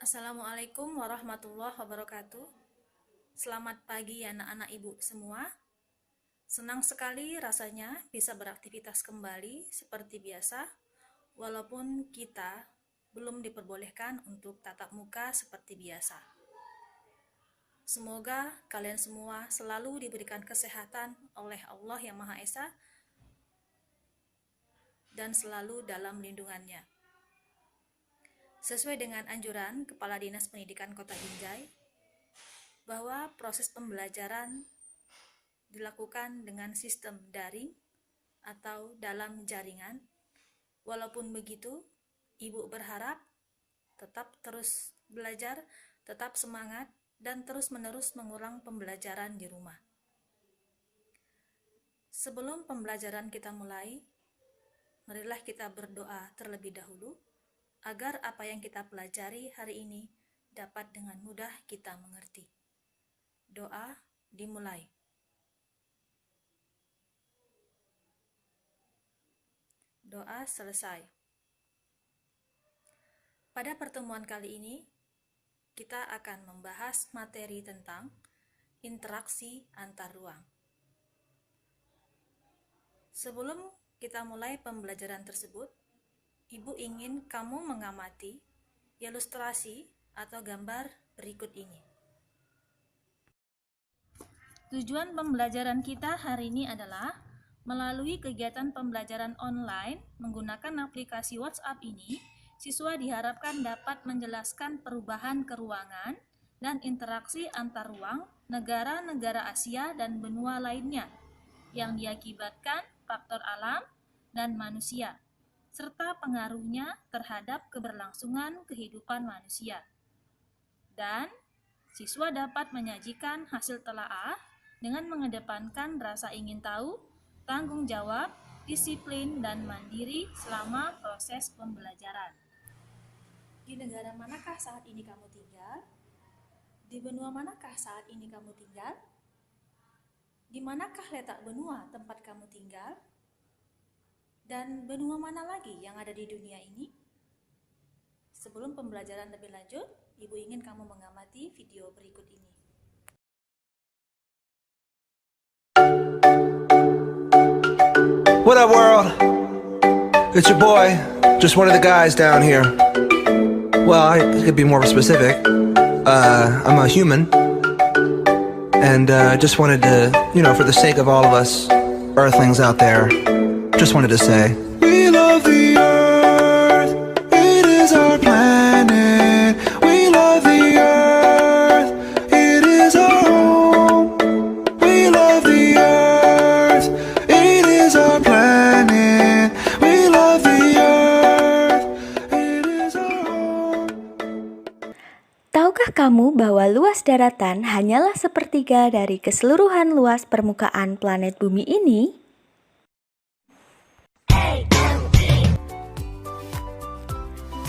Assalamualaikum warahmatullahi wabarakatuh. Selamat pagi anak-anak ibu semua. Senang sekali rasanya bisa beraktivitas kembali seperti biasa, walaupun kita belum diperbolehkan untuk tatap muka seperti biasa. Semoga kalian semua selalu diberikan kesehatan oleh Allah yang Maha Esa dan selalu dalam lindungannya. Sesuai dengan anjuran Kepala Dinas Pendidikan Kota Binjai, bahwa proses pembelajaran dilakukan dengan sistem daring atau dalam jaringan. Walaupun begitu, Ibu berharap tetap terus belajar, tetap semangat, dan terus-menerus mengulang pembelajaran di rumah. Sebelum pembelajaran kita mulai, marilah kita berdoa terlebih dahulu, agar apa yang kita pelajari hari ini dapat dengan mudah kita mengerti. Doa dimulai. Doa selesai. Pada pertemuan kali ini, kita akan membahas materi tentang interaksi antar ruang. Sebelum kita mulai pembelajaran tersebut, Ibu ingin kamu mengamati ilustrasi atau gambar berikut ini. Tujuan pembelajaran kita hari ini adalah melalui kegiatan pembelajaran online menggunakan aplikasi WhatsApp ini, siswa diharapkan dapat menjelaskan perubahan keruangan dan interaksi antar ruang negara-negara Asia dan benua lainnya yang diakibatkan faktor alam dan manusia, serta pengaruhnya terhadap keberlangsungan kehidupan manusia. Dan siswa dapat menyajikan hasil telaah dengan mengedepankan rasa ingin tahu, tanggung jawab, disiplin, dan mandiri selama proses pembelajaran. Di negara manakah saat ini kamu tinggal? Di benua manakah saat ini kamu tinggal? Di manakah letak benua tempat kamu tinggal? Dan benua mana lagi yang ada di dunia ini? Sebelum pembelajaran lebih lanjut, Ibu ingin kamu mengamati video berikut ini. What up, world? It's your boy, just one of the guys down here. Well, I could be more specific. I'm a human, and just wanted to, for the sake of all of us Earthlings out there, just wanted to say, we love the Earth, it is our planet. We love the Earth, it is our home. We love the Earth, it is our planet. We love the Earth, it is our home. Tahukah kamu bahwa luas daratan hanyalah sepertiga dari keseluruhan luas permukaan planet bumi ini?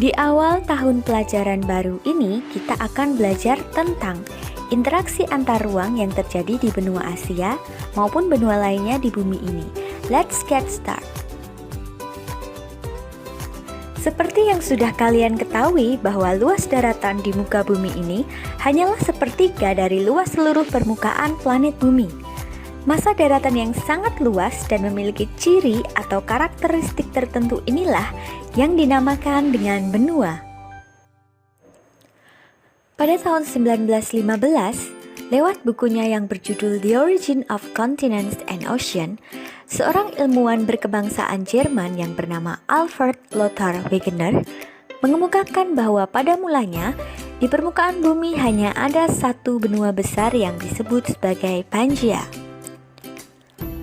Di awal tahun pelajaran baru ini, kita akan belajar tentang interaksi antar ruang yang terjadi di benua Asia maupun benua lainnya di bumi ini. Let's get started. Seperti yang sudah kalian ketahui bahwa luas daratan di muka bumi ini hanyalah sepertiga dari luas seluruh permukaan planet bumi. Massa daratan yang sangat luas dan memiliki ciri atau karakteristik tertentu inilah yang dinamakan dengan benua. Pada tahun 1915, lewat bukunya yang berjudul The Origin of Continents and Ocean, seorang ilmuwan berkebangsaan Jerman yang bernama Alfred Lothar Wegener mengemukakan bahwa pada mulanya di permukaan bumi hanya ada satu benua besar yang disebut sebagai Pangaea.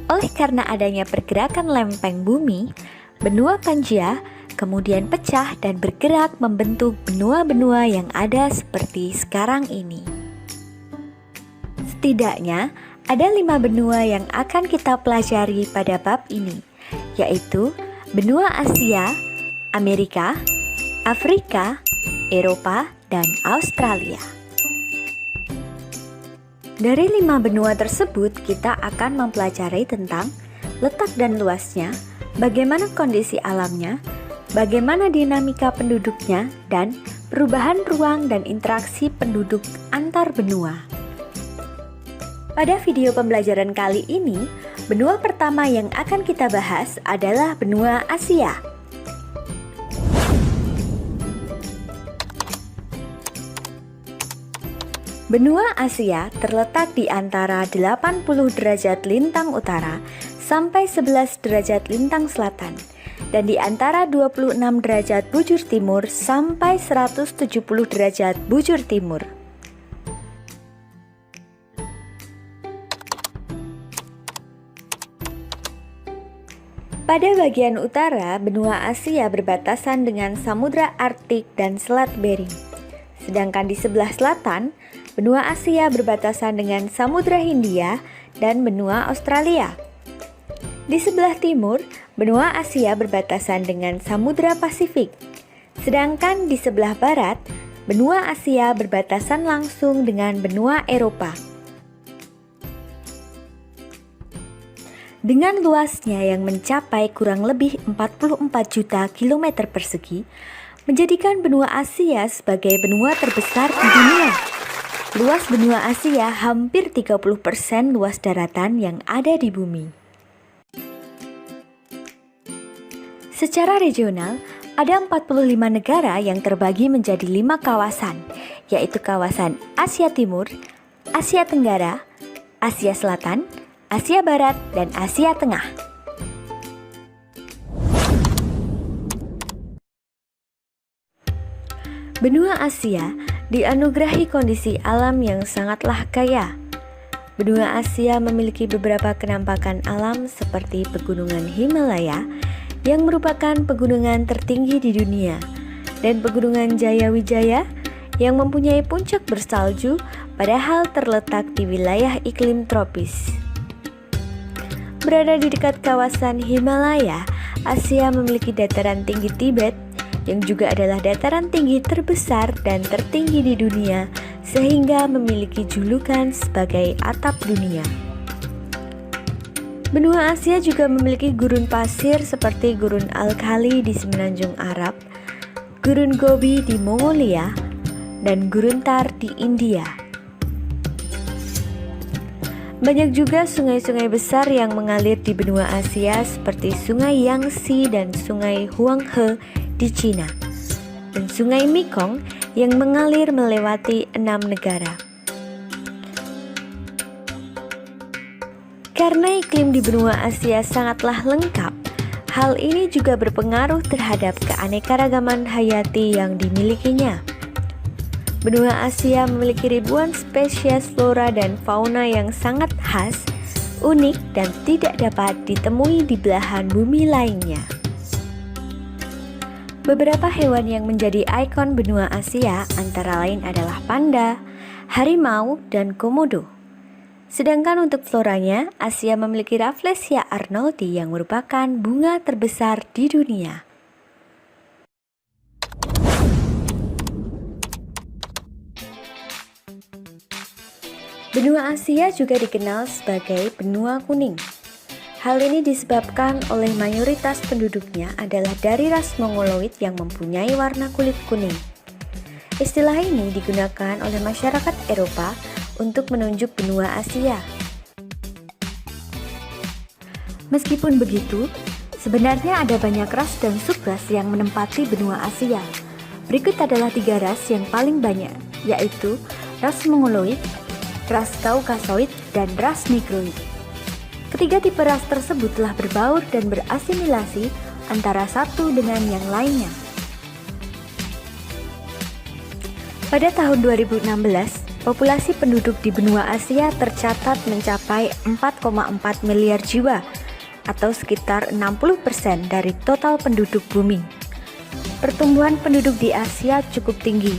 Oleh karena adanya pergerakan lempeng bumi, benua Pangaea kemudian pecah dan bergerak membentuk benua-benua yang ada seperti sekarang ini. Setidaknya ada 5 benua yang akan kita pelajari pada bab ini, yaitu benua Asia, Amerika, Afrika, Eropa, dan Australia. Dari 5 benua tersebut, kita akan mempelajari tentang letak dan luasnya, bagaimana kondisi alamnya, bagaimana dinamika penduduknya, dan perubahan ruang dan interaksi penduduk antar benua. Pada video pembelajaran kali ini, benua pertama yang akan kita bahas adalah benua Asia. Benua Asia terletak di antara 80 derajat lintang utara sampai 11 derajat lintang selatan dan di antara 26 derajat bujur timur sampai 170 derajat bujur timur. Pada bagian utara, benua Asia berbatasan dengan Samudra Arktik dan Selat Bering. Sedangkan di sebelah selatan, benua Asia berbatasan dengan Samudra Hindia dan benua Australia. Di sebelah timur, benua Asia berbatasan dengan Samudra Pasifik. Sedangkan di sebelah barat, benua Asia berbatasan langsung dengan benua Eropa. Dengan luasnya yang mencapai kurang lebih 44 juta kilometer persegi, menjadikan benua Asia sebagai benua terbesar di dunia. Luas benua Asia hampir 30% luas daratan yang ada di bumi. Secara regional, ada 45 negara yang terbagi menjadi 5 kawasan, yaitu kawasan Asia Timur, Asia Tenggara, Asia Selatan, Asia Barat, dan Asia Tengah. Benua Asia dianugerahi kondisi alam yang sangatlah kaya. Benua Asia memiliki beberapa kenampakan alam seperti pegunungan Himalaya yang merupakan pegunungan tertinggi di dunia dan pegunungan Jayawijaya yang mempunyai puncak bersalju padahal terletak di wilayah iklim tropis. Berada di dekat kawasan Himalaya, Asia memiliki dataran tinggi Tibet yang juga adalah dataran tinggi terbesar dan tertinggi di dunia sehingga memiliki julukan sebagai atap dunia. Benua Asia juga memiliki gurun pasir seperti Gurun Al-Khali di Semenanjung Arab, Gurun Gobi di Mongolia, dan Gurun Thar di India. Banyak juga sungai-sungai besar yang mengalir di benua Asia seperti Sungai Yangtze dan Sungai Huanghe di Cina, dan Sungai Mekong yang mengalir melewati 6 negara. Karena iklim di benua Asia sangatlah lengkap, hal ini juga berpengaruh terhadap keanekaragaman hayati yang dimilikinya. Benua Asia memiliki ribuan spesies flora dan fauna yang sangat khas, unik, dan tidak dapat ditemui di belahan bumi lainnya. Beberapa hewan yang menjadi ikon benua Asia antara lain adalah panda, harimau, dan komodo. Sedangkan untuk floranya, Asia memiliki Rafflesia arnoldii yang merupakan bunga terbesar di dunia. Benua Asia juga dikenal sebagai benua kuning. Hal ini disebabkan oleh mayoritas penduduknya adalah dari ras Mongoloid yang mempunyai warna kulit kuning. Istilah ini digunakan oleh masyarakat Eropa untuk menunjuk benua Asia. Meskipun begitu, sebenarnya ada banyak ras dan subras yang menempati benua Asia. Berikut adalah 3 ras yang paling banyak, yaitu ras Mongoloid, ras Kaukasoid, dan ras Negroid. Ketiga tipe ras tersebut telah berbaur dan berasimilasi antara satu dengan yang lainnya. Pada tahun 2016, populasi penduduk di benua Asia tercatat mencapai 4,4 miliar jiwa atau sekitar 60% dari total penduduk bumi. Pertumbuhan penduduk di Asia cukup tinggi.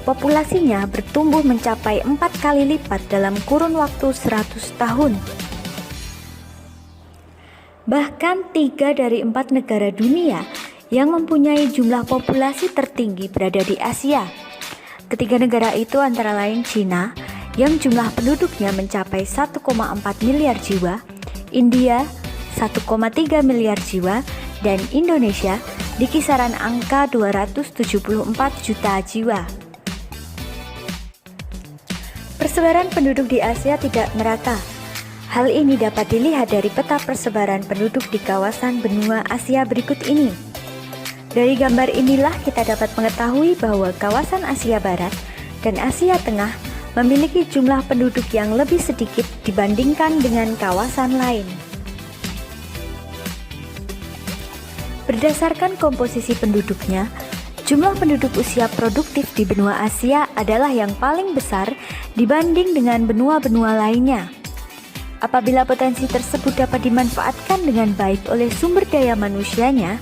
Populasinya bertumbuh mencapai 4 kali lipat dalam kurun waktu 100 tahun. Bahkan 3 dari 4 negara dunia yang mempunyai jumlah populasi tertinggi berada di Asia. Ketiga negara itu antara lain Cina yang jumlah penduduknya mencapai 1,4 miliar jiwa, India 1,3 miliar jiwa, dan Indonesia di kisaran angka 274 juta jiwa. Persebaran penduduk di Asia tidak merata. Hal ini dapat dilihat dari peta persebaran penduduk di kawasan benua Asia berikut ini. Dari gambar inilah kita dapat mengetahui bahwa kawasan Asia Barat dan Asia Tengah memiliki jumlah penduduk yang lebih sedikit dibandingkan dengan kawasan lain. Berdasarkan komposisi penduduknya, jumlah penduduk usia produktif di benua Asia adalah yang paling besar dibanding dengan benua-benua lainnya. Apabila potensi tersebut dapat dimanfaatkan dengan baik oleh sumber daya manusianya,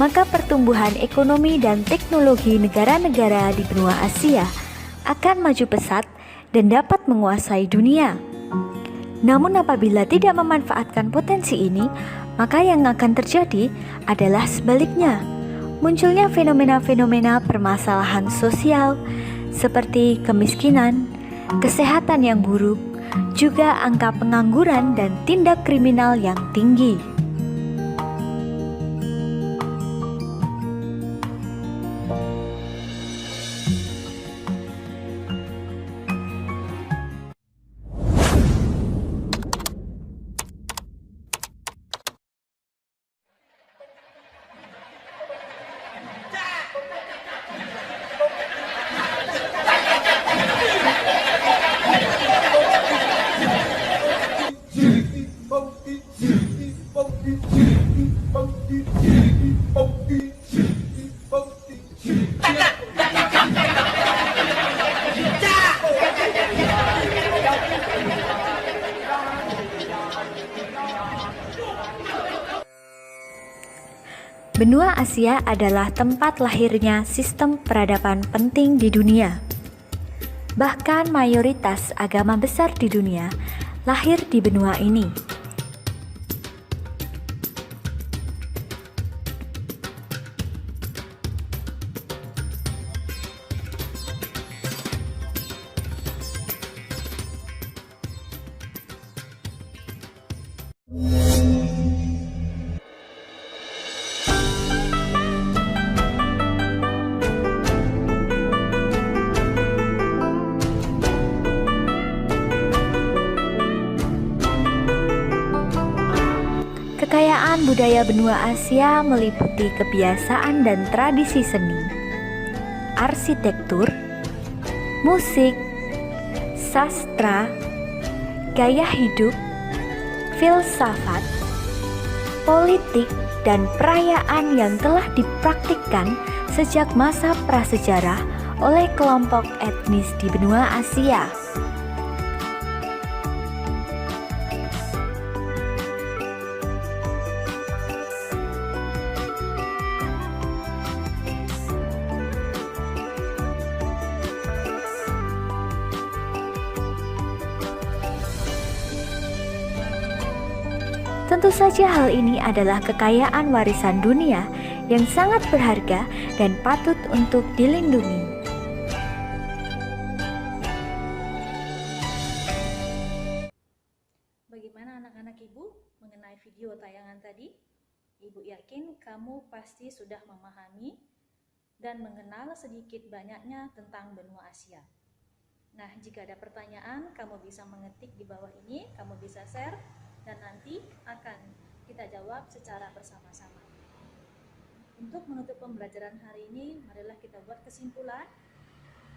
maka pertumbuhan ekonomi dan teknologi negara-negara di benua Asia akan maju pesat dan dapat menguasai dunia. Namun apabila tidak memanfaatkan potensi ini, maka yang akan terjadi adalah sebaliknya. Munculnya fenomena-fenomena permasalahan sosial seperti kemiskinan, kesehatan yang buruk, juga angka pengangguran dan tindak kriminal yang tinggi. Benua Asia adalah tempat lahirnya sistem peradaban penting di dunia. Bahkan mayoritas agama besar di dunia lahir di benua ini. Kekayaan budaya benua Asia meliputi kebiasaan dan tradisi seni, arsitektur, musik, sastra, gaya hidup, filsafat, politik, dan perayaan yang telah dipraktikkan sejak masa prasejarah oleh kelompok etnis di benua Asia. Tentu saja hal ini adalah kekayaan warisan dunia yang sangat berharga dan patut untuk dilindungi. Bagaimana anak-anak Ibu mengenai video tayangan tadi? Ibu yakin kamu pasti sudah memahami dan mengenal sedikit banyaknya tentang benua Asia. Nah, jika ada pertanyaan, kamu bisa mengetik di bawah ini, kamu bisa share, dan nanti akan kita jawab secara bersama-sama. Untuk menutup pembelajaran hari ini, marilah kita buat kesimpulan,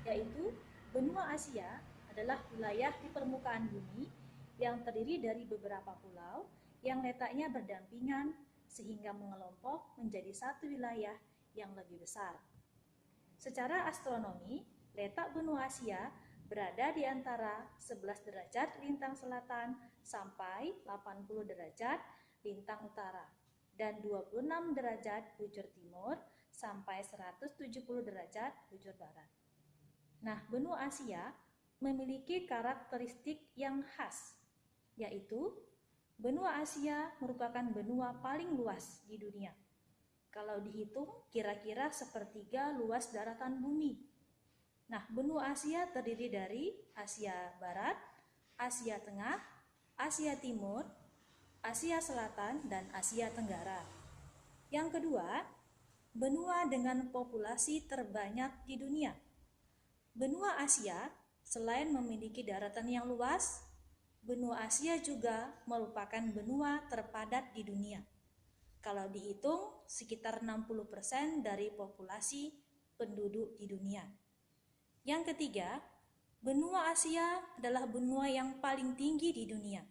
yaitu benua Asia adalah wilayah di permukaan bumi yang terdiri dari beberapa pulau yang letaknya berdampingan sehingga mengelompok menjadi satu wilayah yang lebih besar. Secara astronomi, letak benua Asia berada di antara 11 derajat lintang selatan sampai 80 derajat lintang utara dan 26 derajat bujur timur sampai 170 derajat bujur barat. Nah, benua Asia memiliki karakteristik yang khas, yaitu benua Asia merupakan benua paling luas di dunia. Kalau dihitung, kira-kira sepertiga luas daratan bumi. Nah, benua Asia terdiri dari Asia Barat, Asia Tengah, Asia Timur, Asia Selatan, dan Asia Tenggara. Yang kedua, benua dengan populasi terbanyak di dunia. Benua Asia, selain memiliki daratan yang luas, benua Asia juga merupakan benua terpadat di dunia. Kalau dihitung, sekitar 60% dari populasi penduduk di dunia. Yang ketiga, benua Asia adalah benua yang paling tinggi di dunia.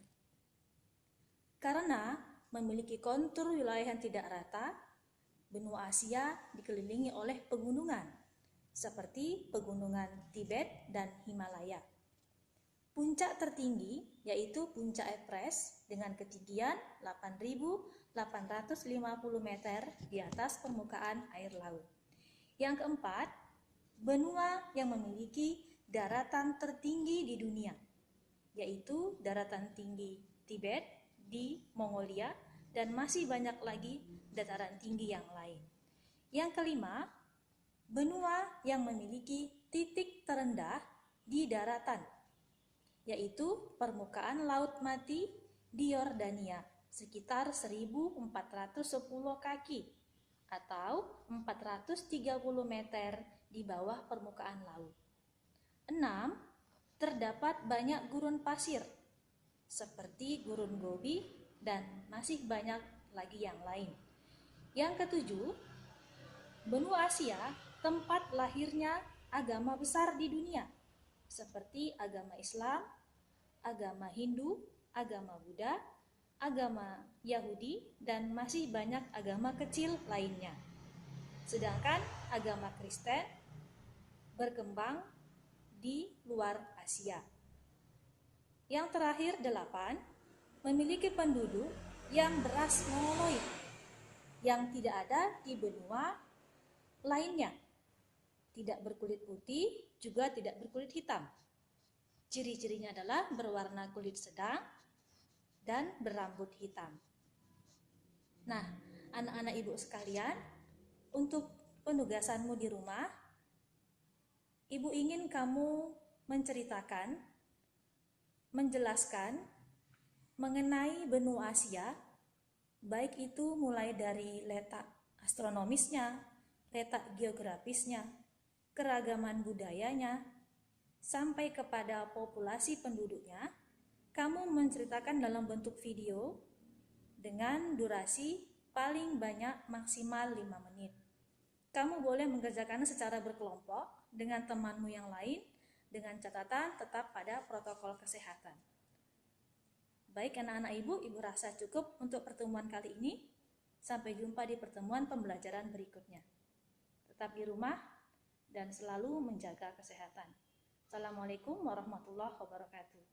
Karena memiliki kontur wilayah yang tidak rata, benua Asia dikelilingi oleh pegunungan, seperti pegunungan Tibet dan Himalaya. Puncak tertinggi yaitu Puncak Everest dengan ketinggian 8.850 meter di atas permukaan air laut. Yang keempat, benua yang memiliki daratan tertinggi di dunia, yaitu daratan tinggi Tibet di Mongolia dan masih banyak lagi dataran tinggi yang lain. Yang kelima, benua yang memiliki titik terendah di daratan, yaitu permukaan Laut Mati di Yordania, sekitar 1.410 kaki atau 430 meter di bawah permukaan laut. 6. Terdapat banyak gurun pasir, seperti Gurun Gobi dan masih banyak lagi yang lain. Yang ketujuh, benua Asia tempat lahirnya agama besar di dunia, seperti agama Islam, agama Hindu, agama Buddha, agama Yahudi, dan masih banyak agama kecil lainnya. Sedangkan agama Kristen berkembang di luar Asia. Yang terakhir 8, memiliki penduduk yang beras mongoloid yang tidak ada di benua lainnya. Tidak berkulit putih, juga tidak berkulit hitam. Ciri-cirinya adalah berwarna kulit sedang dan berambut hitam. Nah, anak-anak ibu sekalian, untuk penugasanmu di rumah, ibu ingin kamu menceritakan, menjelaskan mengenai benua Asia, baik itu mulai dari letak astronomisnya, letak geografisnya, keragaman budayanya, sampai kepada populasi penduduknya. Kamu menceritakan dalam bentuk video dengan durasi paling banyak maksimal 5 menit. Kamu boleh mengerjakannya secara berkelompok dengan temanmu yang lain, dengan catatan tetap pada protokol kesehatan. Baik anak-anak ibu rasa cukup untuk pertemuan kali ini. Sampai jumpa di pertemuan pembelajaran berikutnya. Tetap di rumah dan selalu menjaga kesehatan. Assalamualaikum warahmatullahi wabarakatuh.